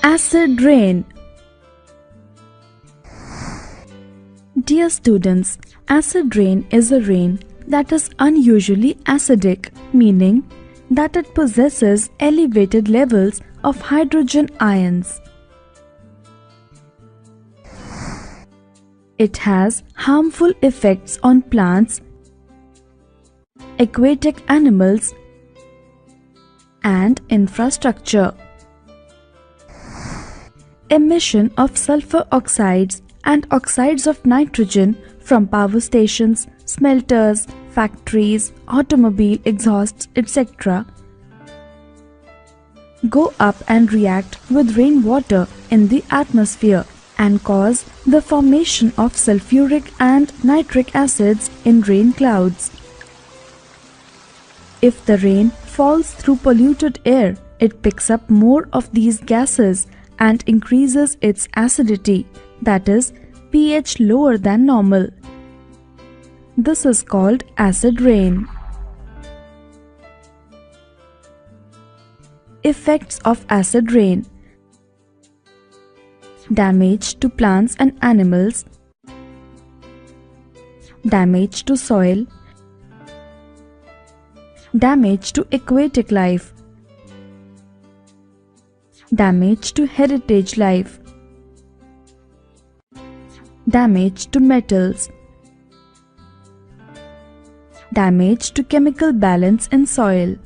Acid rain. Dear students, acid rain is a rain that is unusually acidic, meaning that it possesses elevated levels of hydrogen ions. It has harmful effects on plants, aquatic animals, and infrastructure. Emission of sulfur oxides and oxides of nitrogen from power stations, smelters, factories, automobile exhausts, etc. go up and react with rainwater in the atmosphere and cause the formation of sulfuric and nitric acids in rain clouds. If the rain falls through polluted air, it picks up more of these gases and increases its acidity, that is, pH lower than normal. This is called acid rain. Effects of acid rain: damage to plants and animals, damage to soil, damage to aquatic life, damage to heritage life, damage to metals, damage to chemical balance in soil.